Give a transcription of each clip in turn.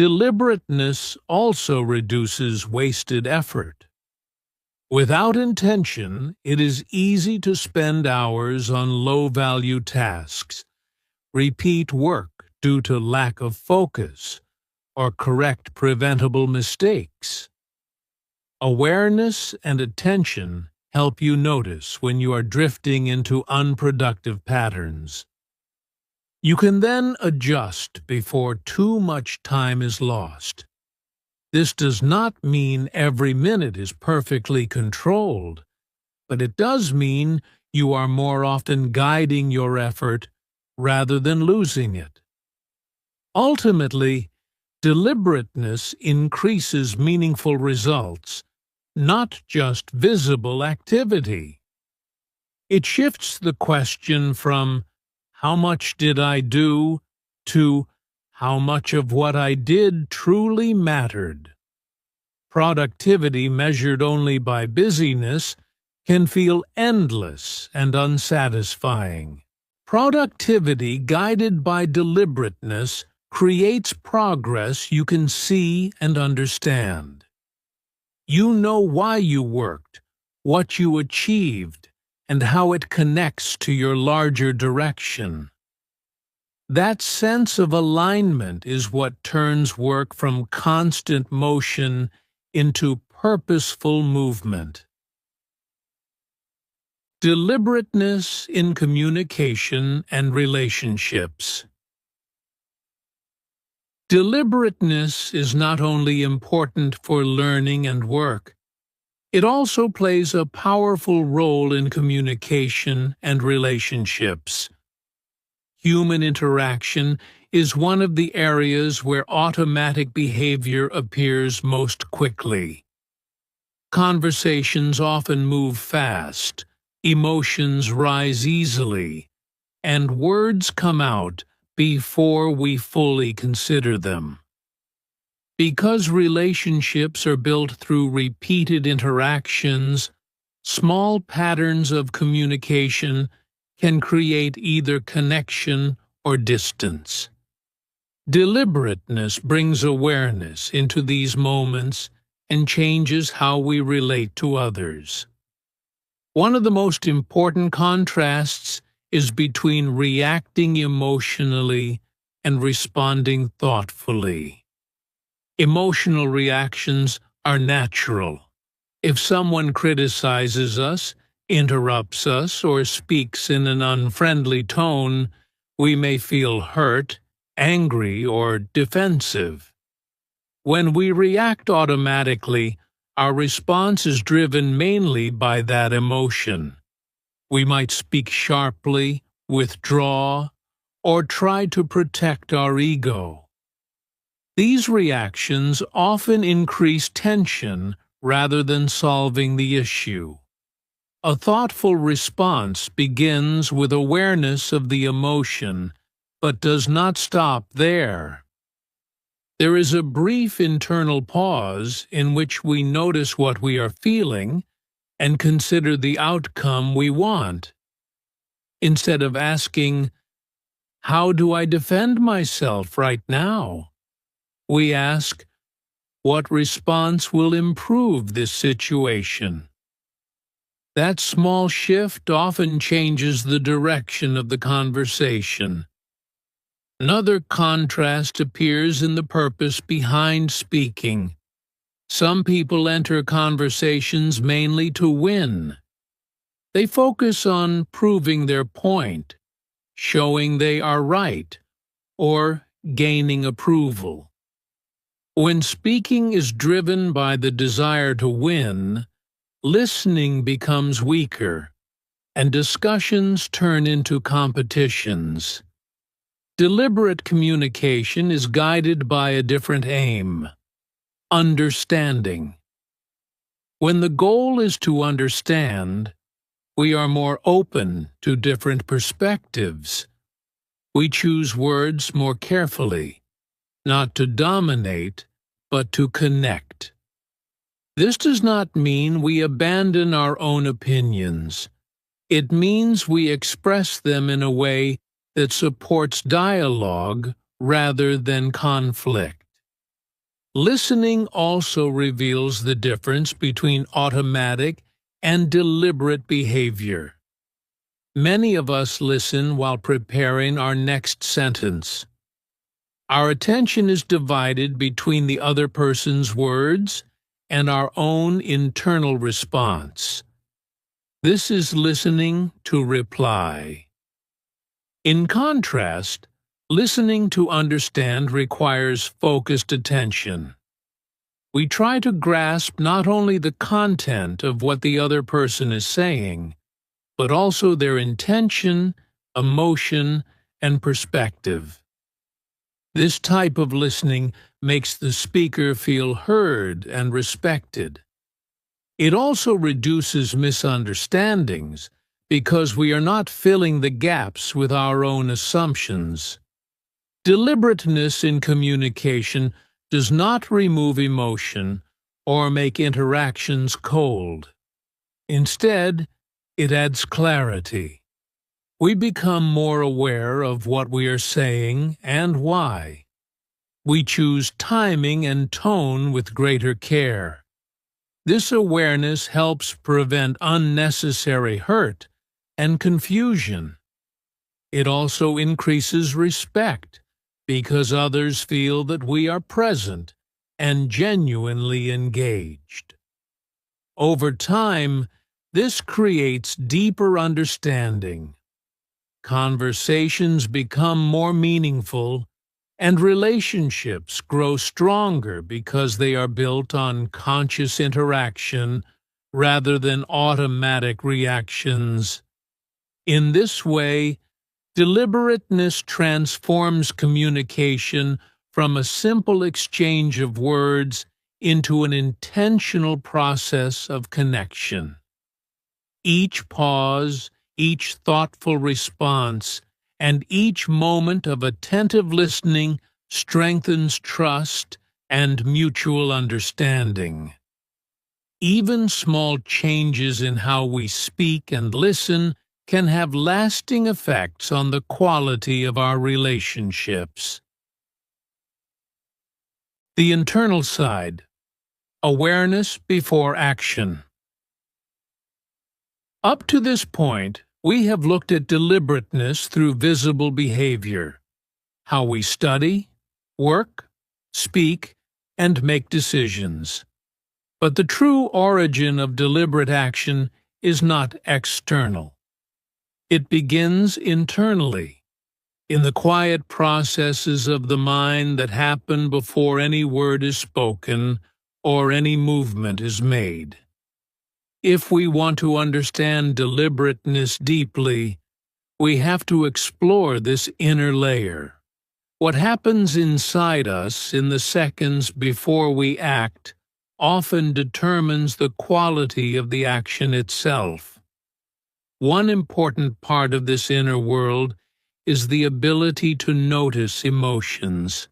Deliberateness also reduces wasted effort. Without intention, it is easy to spend hours on low-value tasks, repeat work due to lack of focus, or correct preventable mistakes. Awareness and attention help you notice when you are drifting into unproductive patterns. You can then adjust before too much time is lost. This does not mean every minute is perfectly controlled, but it does mean you are more often guiding your effort rather than losing it. Ultimately, deliberateness increases meaningful results, not just visible activity. It shifts the question from "How much did I do?" to "How much of what I did truly mattered?" Productivity measured only by busyness can feel endless and unsatisfying. Productivity guided by deliberateness creates progress you can see and understand. You know why you worked, what you achieved, and how it connects to your larger direction. That sense of alignment is what turns work from constant motion into purposeful movement. Deliberateness in communication and relationships. Deliberateness is not only important for learning and work, it also plays a powerful role in communication and relationships. Human interaction is one of the areas where automatic behavior appears most quickly. Conversations often move fast, emotions rise easily, and words come out before we fully consider them. Because relationships are built through repeated interactions, small patterns of communication can create either connection or distance. Deliberateness brings awareness into these moments and changes how we relate to others. One of the most important contrasts is between reacting emotionally and responding thoughtfully. Emotional reactions are natural. If someone criticizes us, interrupts us, or speaks in an unfriendly tone, we may feel hurt, angry, or defensive. When we react automatically, our response is driven mainly by that emotion. We might speak sharply, withdraw, or try to protect our ego. These reactions often increase tension rather than solving the issue. A thoughtful response begins with awareness of the emotion, but does not stop there. There is a brief internal pause in which we notice what we are feeling and consider the outcome we want. Instead of asking, "How do I defend myself right now?" we ask, "What response will improve this situation?" That small shift often changes the direction of the conversation. Another contrast appears in the purpose behind speaking. Some people enter conversations mainly to win. They focus on proving their point, showing they are right, or gaining approval. When speaking is driven by the desire to win, listening becomes weaker, and discussions turn into competitions. Deliberate communication is guided by a different aim: understanding. When the goal is to understand, we are more open to different perspectives. We choose words more carefully, not to dominate, but to connect. This does not mean we abandon our own opinions. It means we express them in a way that supports dialogue rather than conflict. Listening also reveals the difference between automatic and deliberate behavior. Many of us listen while preparing our next sentence. Our attention is divided between the other person's words and our own internal response. This is listening to reply. In contrast, listening to understand requires focused attention. We try to grasp not only the content of what the other person is saying, but also their intention, emotion, and perspective. This type of listening makes the speaker feel heard and respected. It also reduces misunderstandings because we are not filling the gaps with our own assumptions. Deliberateness in communication does not remove emotion or make interactions cold. Instead, it adds clarity. We become more aware of what we are saying and why. We choose timing and tone with greater care. This awareness helps prevent unnecessary hurt and confusion. It also increases respect because others feel that we are present and genuinely engaged. Over time, this creates deeper understanding. Conversations become more meaningful, and relationships grow stronger because they are built on conscious interaction rather than automatic reactions. In this way, deliberateness transforms communication from a simple exchange of words into an intentional process of connection. Each pause, each thoughtful response, and each moment of attentive listening strengthens trust and mutual understanding. Even small changes in how we speak and listen can have lasting effects on the quality of our relationships. The internal side. Awareness before action. Up to this point, we have looked at deliberateness through visible behavior, how we study, work, speak, and make decisions. But the true origin of deliberate action is not external. It begins internally, in the quiet processes of the mind that happen before any word is spoken or any movement is made. If we want to understand deliberateness deeply, we have to explore this inner layer. What happens inside us in the seconds before we act often determines the quality of the action itself. One important part of this inner world is the ability to notice emotions.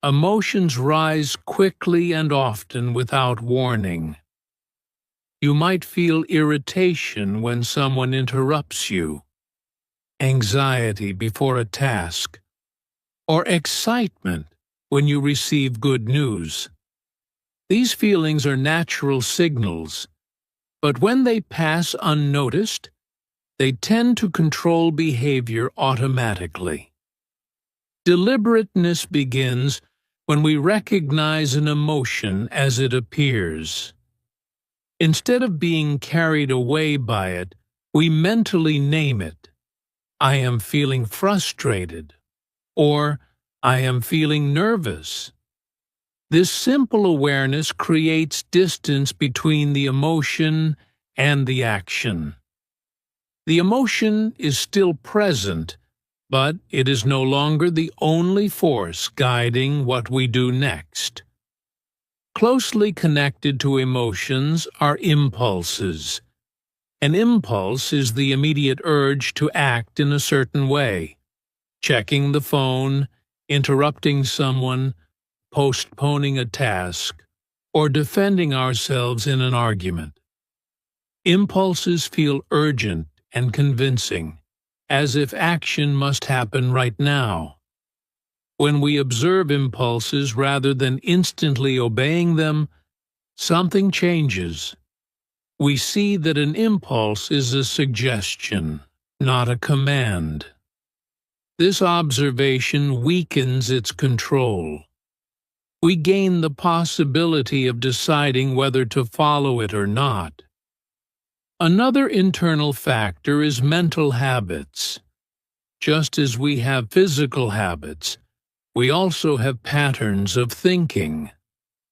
Emotions rise quickly and often without warning. You might feel irritation when someone interrupts you, anxiety before a task, or excitement when you receive good news. These feelings are natural signals, but when they pass unnoticed, they tend to control behavior automatically. Deliberateness begins when we recognize an emotion as it appears. Instead of being carried away by it, we mentally name it. I am feeling frustrated, or I am feeling nervous. This simple awareness creates distance between the emotion and the action. The emotion is still present, but it is no longer the only force guiding what we do next. Closely connected to emotions are impulses. An impulse is the immediate urge to act in a certain way, checking the phone, interrupting someone, postponing a task, or defending ourselves in an argument. Impulses feel urgent and convincing, as if action must happen right now. When we observe impulses rather than instantly obeying them, something changes. We see that an impulse is a suggestion, not a command. This observation weakens its control. We gain the possibility of deciding whether to follow it or not. Another internal factor is mental habits. Just as we have physical habits, we also have patterns of thinking.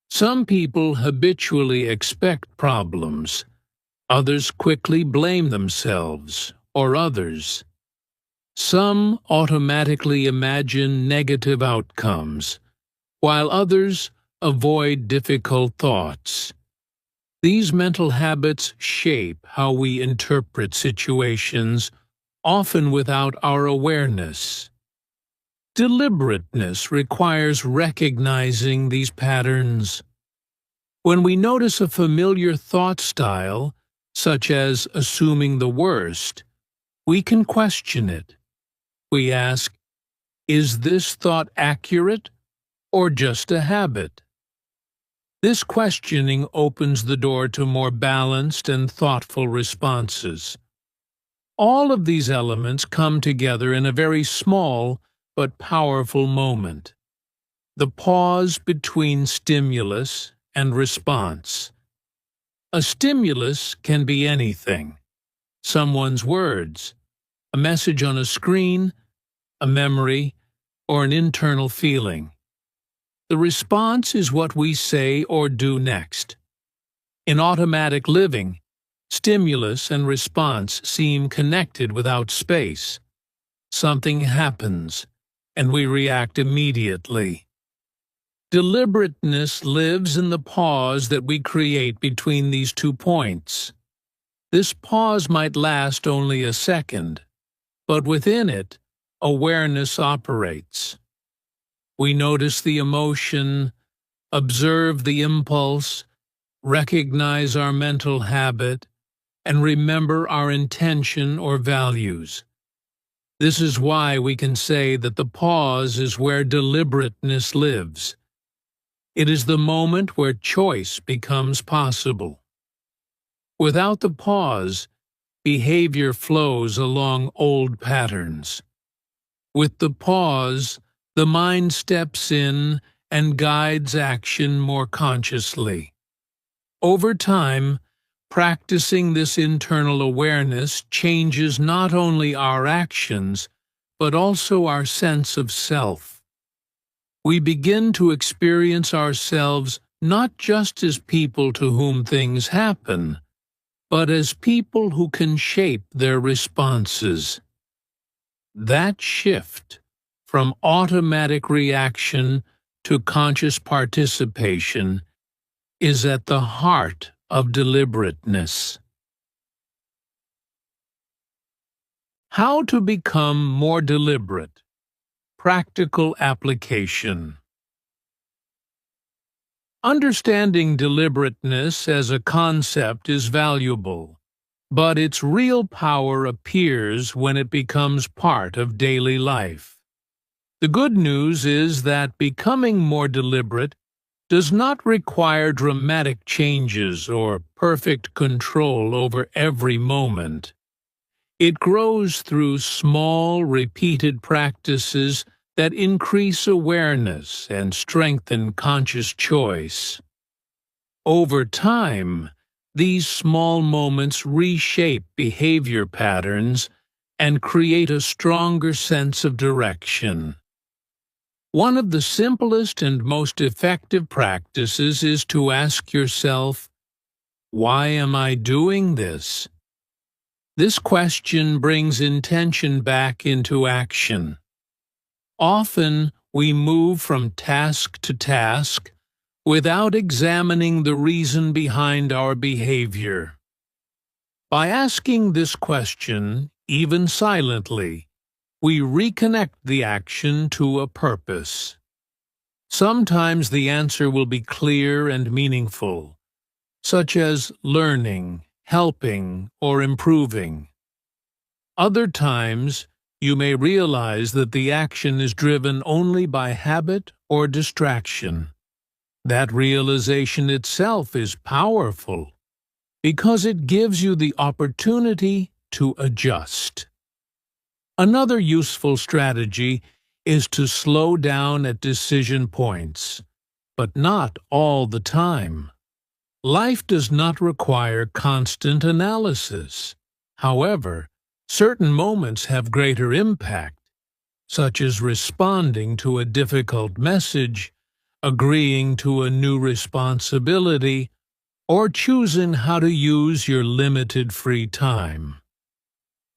Some people habitually expect problems. Others quickly blame themselves or others. Some automatically imagine negative outcomes, while others avoid difficult thoughts. These mental habits shape how we interpret situations, often without our awareness. Deliberateness requires recognizing these patterns. When we notice a familiar thought style, such as assuming the worst, we can question it. We ask, is this thought accurate or just a habit? This questioning opens the door to more balanced and thoughtful responses. All of these elements come together in a very small but powerful moment. The pause between stimulus and response. A stimulus can be anything: someone's words, a message on a screen, a memory, or an internal feeling. The response is what we say or do next. In automatic living, stimulus and response seem connected without space. Something happens, and we react immediately. Deliberateness lives in the pause that we create between these 2 points. This pause might last only a second, but within it, awareness operates. We notice the emotion, observe the impulse, recognize our mental habit, and remember our intention or values. This is why we can say that the pause is where deliberateness lives. It is the moment where choice becomes possible. Without the pause, behavior flows along old patterns. With the pause, the mind steps in and guides action more consciously. Over time, practicing this internal awareness changes not only our actions, but also our sense of self. We begin to experience ourselves not just as people to whom things happen, but as people who can shape their responses. That shift from automatic reaction to conscious participation is at the heart of deliberateness. How to become more deliberate. Practical application. Understanding deliberateness as a concept is valuable, but its real power appears when it becomes part of daily life. The good news is that becoming more deliberate does not require dramatic changes or perfect control over every moment. It grows through small, repeated practices that increase awareness and strengthen conscious choice. Over time, these small moments reshape behavior patterns and create a stronger sense of direction. One of the simplest and most effective practices is to ask yourself, why am I doing this? This question brings intention back into action. Often, we move from task to task without examining the reason behind our behavior. By asking this question, even silently, we reconnect the action to a purpose. Sometimes the answer will be clear and meaningful, such as learning, helping, or improving. Other times, you may realize that the action is driven only by habit or distraction. That realization itself is powerful because it gives you the opportunity to adjust. Another useful strategy is to slow down at decision points, but not all the time. Life does not require constant analysis. However, certain moments have greater impact, such as responding to a difficult message, agreeing to a new responsibility, or choosing how to use your limited free time.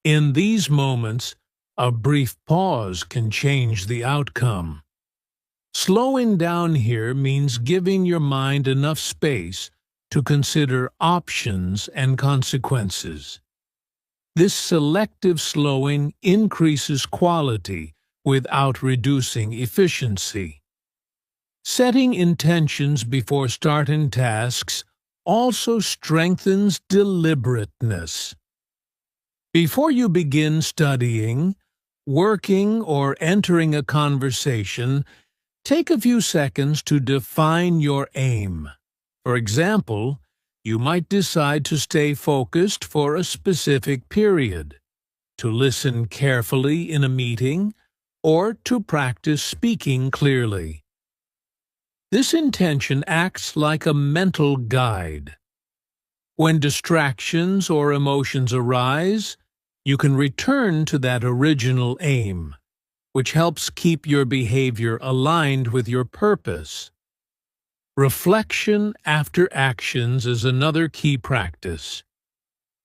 In these moments, a brief pause can change the outcome. Slowing down here means giving your mind enough space to consider options and consequences. This selective slowing increases quality without reducing efficiency. Setting intentions before starting tasks also strengthens deliberateness. Before you begin studying, working, or entering a conversation, take a few seconds to define your aim. For example, you might decide to stay focused for a specific period, to listen carefully in a meeting, or to practice speaking clearly. This intention acts like a mental guide. When distractions or emotions arise, you can return to that original aim, which helps keep your behavior aligned with your purpose. Reflection after actions is another key practice.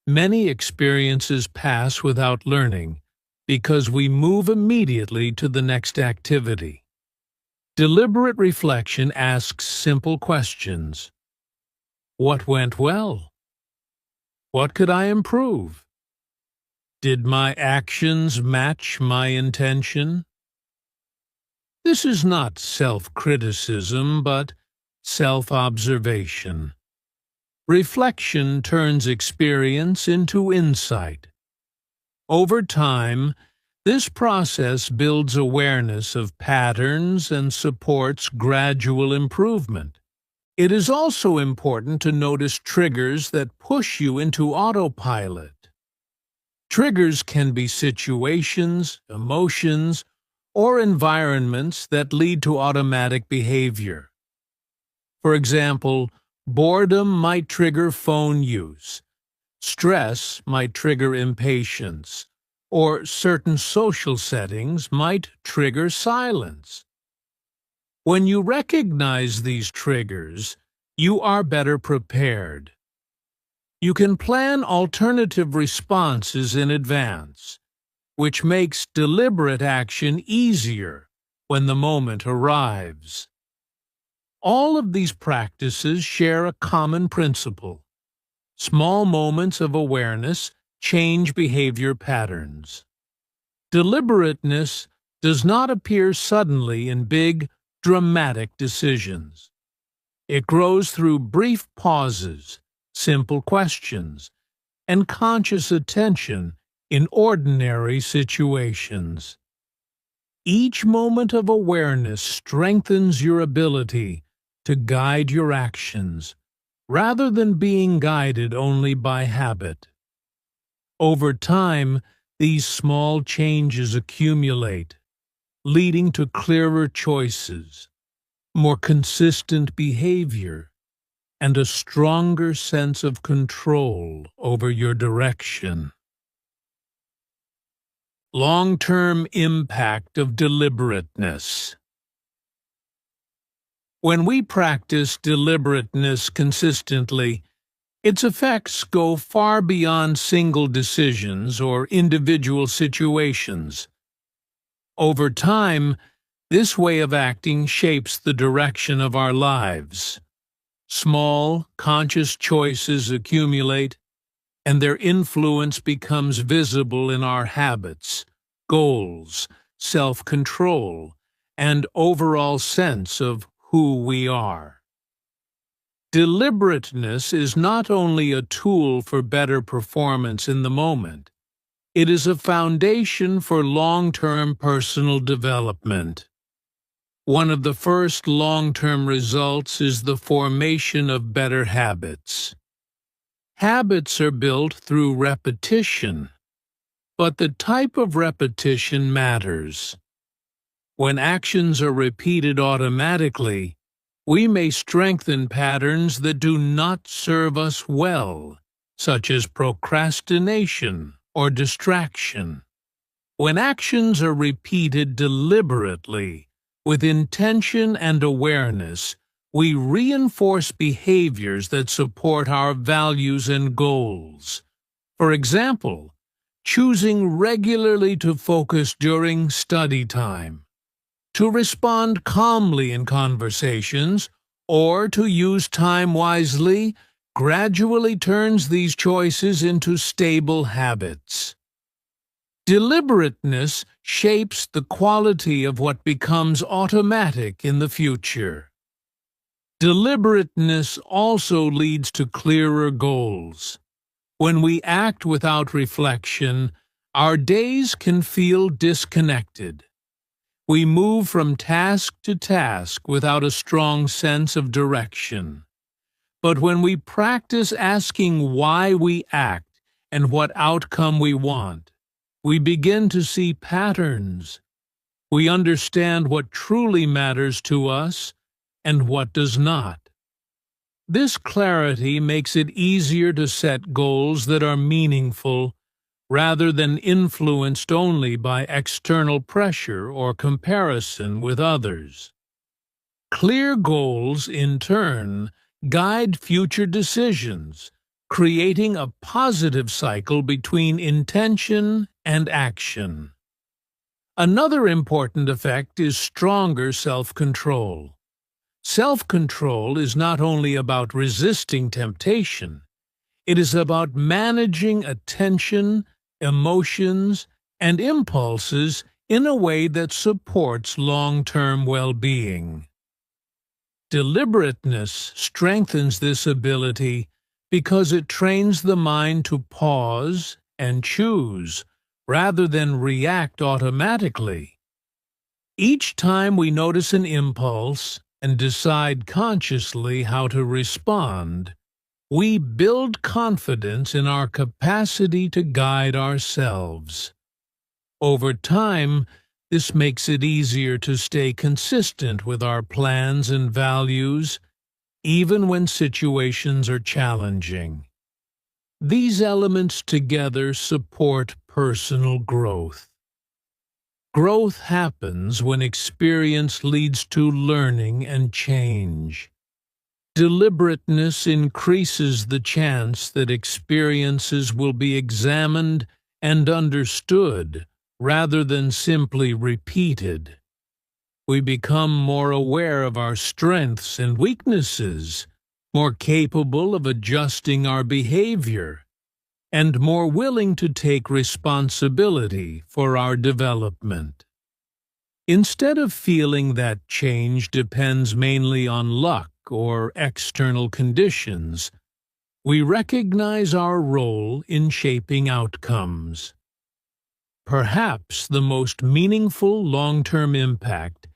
Many experiences pass without learning because we move immediately to the next activity. Deliberate reflection asks simple questions. What went well? What could I improve? Did my actions match my intention? This is not self-criticism, but self-observation. Reflection turns experience into insight. Over time, this process builds awareness of patterns and supports gradual improvement. It is also important to notice triggers that push you into autopilot. Triggers can be situations, emotions, or environments that lead to automatic behavior. For example, boredom might trigger phone use, stress might trigger impatience, or certain social settings might trigger silence. When you recognize these triggers, you are better prepared. You can plan alternative responses in advance, which makes deliberate action easier when the moment arrives. All of these practices share a common principle. Small moments of awareness change behavior patterns. Deliberateness does not appear suddenly in big, dramatic decisions. It grows through brief pauses, simple questions, and conscious attention in ordinary situations. Each moment of awareness strengthens your ability to guide your actions, rather than being guided only by habit. Over time, these small changes accumulate, leading to clearer choices, more consistent behavior, and a stronger sense of control over your direction. Long-term impact of deliberateness. When we practice deliberateness consistently, its effects go far beyond single decisions or individual situations. Over time, this way of acting shapes the direction of our lives. Small, conscious choices accumulate, and their influence becomes visible in our habits, goals, self-control, and overall sense of who we are. Deliberateness is not only a tool for better performance in the moment, It is a foundation for long-term personal development. One of the first long-term results is the formation of better habits. Habits are built through repetition, but the type of repetition matters. When actions are repeated automatically, we may strengthen patterns that do not serve us well, such as procrastination or distraction. When actions are repeated deliberately, with intention and awareness, we reinforce behaviors that support our values and goals. For example, choosing regularly to focus during study time, to respond calmly in conversations, or to use time wisely gradually turns these choices into stable habits. Deliberateness shapes the quality of what becomes automatic in the future. Deliberateness also leads to clearer goals. When we act without reflection, our days can feel disconnected. We move from task to task without a strong sense of direction. But when we practice asking why we act and what outcome we want, we begin to see patterns. We understand what truly matters to us and what does not. This clarity makes it easier to set goals that are meaningful rather than influenced only by external pressure or comparison with others. Clear goals, in turn, guide future decisions, creating a positive cycle between intention and action. Another important effect is stronger self-control. Self-control is not only about resisting temptation, it is about managing attention, emotions, and impulses in a way that supports long-term well-being. Deliberateness strengthens this ability because it trains the mind to pause and choose rather than react automatically. Each time we notice an impulse and decide consciously how to respond, we build confidence in our capacity to guide ourselves. Over time, this makes it easier to stay consistent with our plans and values, even when situations are challenging. These elements together support personal growth. Growth happens when experience leads to learning and change. Deliberateness increases the chance that experiences will be examined and understood rather than simply repeated. We become more aware of our strengths and weaknesses, more capable of adjusting our behavior, and more willing to take responsibility for our development. Instead of feeling that change depends mainly on luck or external conditions, we recognize our role in shaping outcomes. Perhaps the most meaningful long-term impact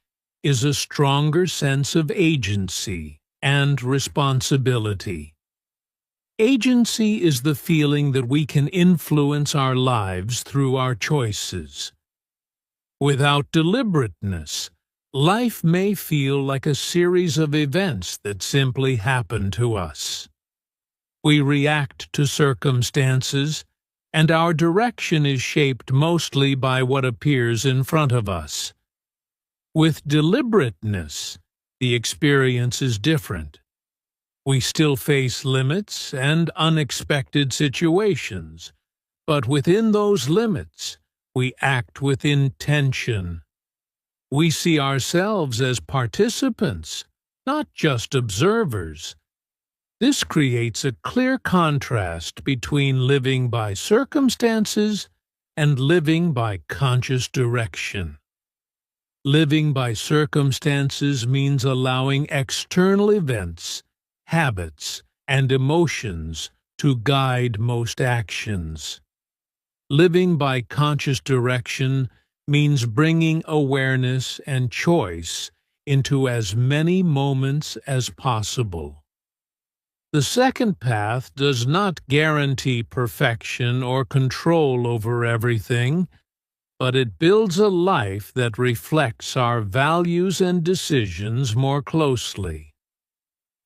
is a stronger sense of agency and responsibility. Agency is the feeling that we can influence our lives through our choices. Without deliberateness, life may feel like a series of events that simply happen to us. We react to circumstances, and our direction is shaped mostly by what appears in front of us. With deliberateness, the experience is different. We still face limits and unexpected situations, but within those limits, we act with intention. We see ourselves as participants, not just observers. This creates a clear contrast between living by circumstances and living by conscious direction. Living by circumstances means allowing external events, habits, and emotions to guide most actions. Living by conscious direction means bringing awareness and choice into as many moments as possible. The second path does not guarantee perfection or control over everything, but it builds a life that reflects our values and decisions more closely.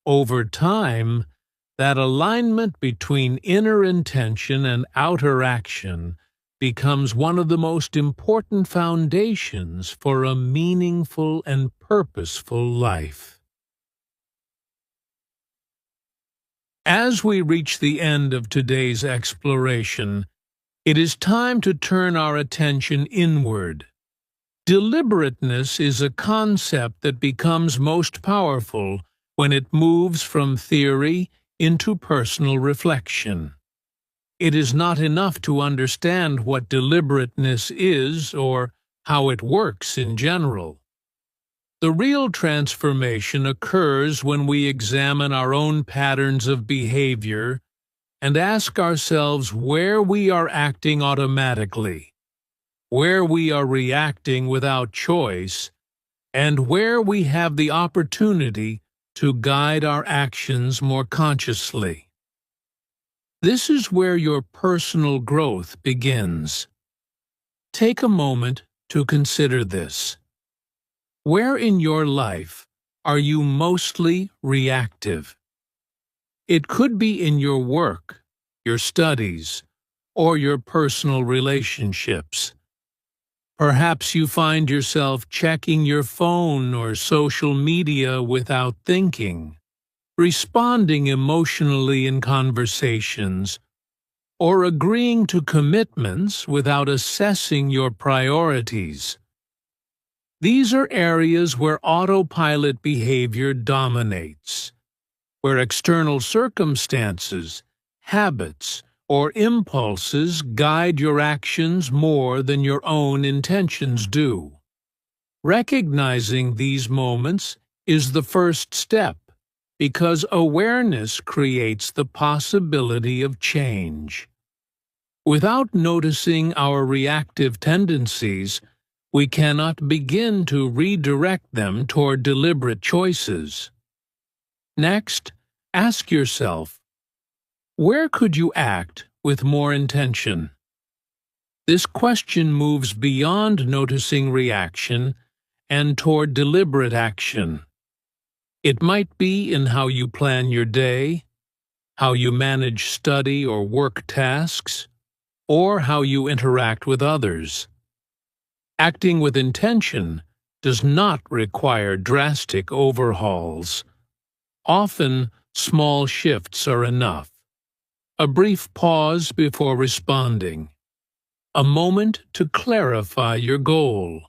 Over time, that alignment between inner intention and outer action becomes one of the most important foundations for a meaningful and purposeful life. As we reach the end of today's exploration, it is time to turn our attention inward. Deliberateness is a concept that becomes most powerful when it moves from theory into personal reflection. It is not enough to understand what deliberateness is or how it works in general. The real transformation occurs when we examine our own patterns of behavior and ask ourselves where we are acting automatically, where we are reacting without choice, and where we have the opportunity to guide our actions more consciously. This is where your personal growth begins. Take a moment to consider this. Where in your life are you mostly reactive? It could be in your work, your studies, or your personal relationships. Perhaps you find yourself checking your phone or social media without thinking, responding emotionally in conversations, or agreeing to commitments without assessing your priorities. These are areas where autopilot behavior dominates, where external circumstances, habits, or impulses guide your actions more than your own intentions do. Recognizing these moments is the first step, because awareness creates the possibility of change. Without noticing our reactive tendencies, we cannot begin to redirect them toward deliberate choices. Next, ask yourself, where could you act with more intention? This question moves beyond noticing reaction and toward deliberate action. It might be in how you plan your day, how you manage study or work tasks, or how you interact with others. Acting with intention does not require drastic overhauls. Often, small shifts are enough. A brief pause before responding, a moment to clarify your goal,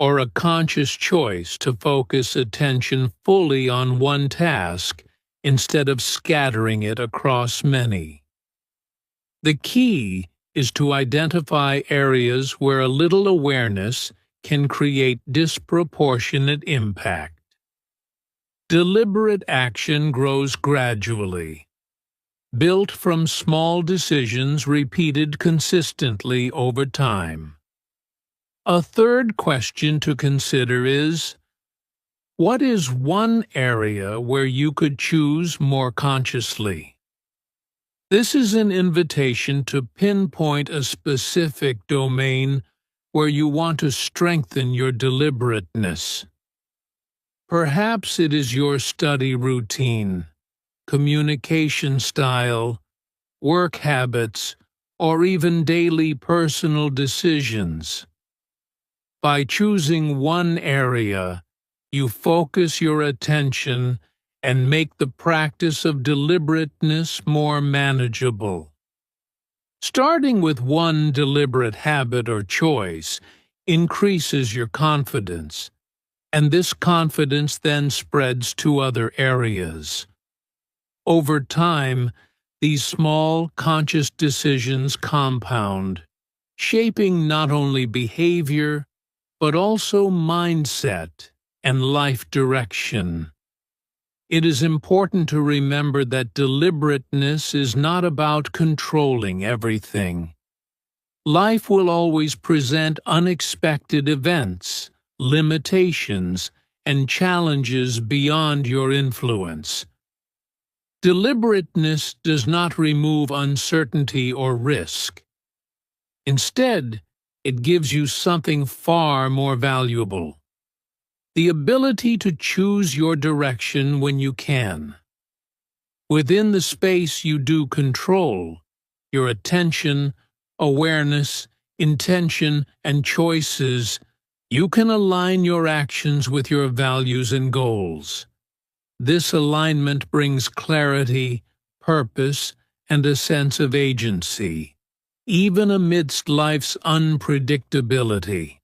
or a conscious choice to focus attention fully on one task instead of scattering it across many. The key is to identify areas where a little awareness can create disproportionate impact. Deliberate action grows gradually, built from small decisions repeated consistently over time. A third question to consider is, what is one area where you could choose more consciously? This is an invitation to pinpoint a specific domain where you want to strengthen your deliberateness. Perhaps it is your study routine, communication style, work habits, or even daily personal decisions. By choosing one area, you focus your attention and make the practice of deliberateness more manageable. Starting with one deliberate habit or choice increases your confidence, and this confidence then spreads to other areas. Over time, these small, conscious decisions compound, shaping not only behavior, but also mindset and life direction. It is important to remember that deliberateness is not about controlling everything. Life will always present unexpected events, limitations, and challenges beyond your influence. Deliberateness does not remove uncertainty or risk. Instead, it gives you something far more valuable: the ability to choose your direction when you can. Within the space you do control, your attention, awareness, intention, and choices, you can align your actions with your values and goals. This alignment brings clarity, purpose, and a sense of agency, even amidst life's unpredictability.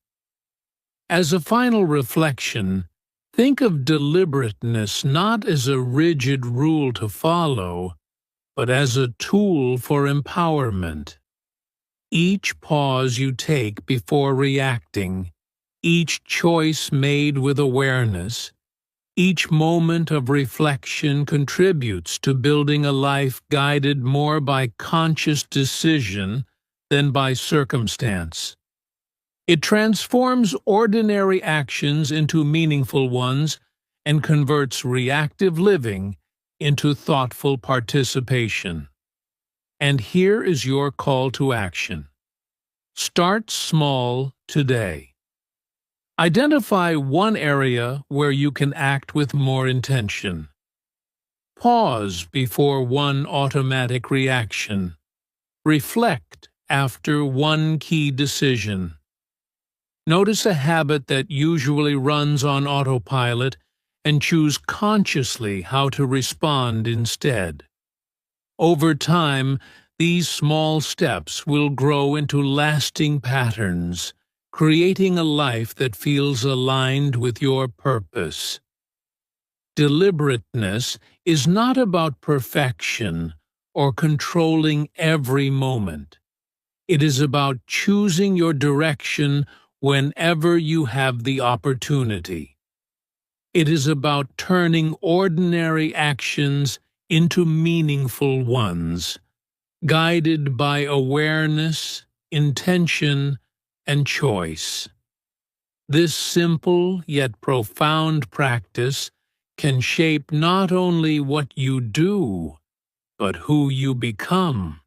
As a final reflection, think of deliberateness not as a rigid rule to follow, but as a tool for empowerment. Each pause you take before reacting, each choice made with awareness, each moment of reflection contributes to building a life guided more by conscious decision than by circumstance. It transforms ordinary actions into meaningful ones and converts reactive living into thoughtful participation. And here is your call to action. Start small today. Identify one area where you can act with more intention. Pause before one automatic reaction. Reflect after one key decision. Notice a habit that usually runs on autopilot and choose consciously how to respond instead. Over time, these small steps will grow into lasting patterns, creating a life that feels aligned with your purpose. Deliberateness is not about perfection or controlling every moment. It is about choosing your direction whenever you have the opportunity. It is about turning ordinary actions into meaningful ones, guided by awareness, intention, and choice. This simple yet profound practice can shape not only what you do, but who you become.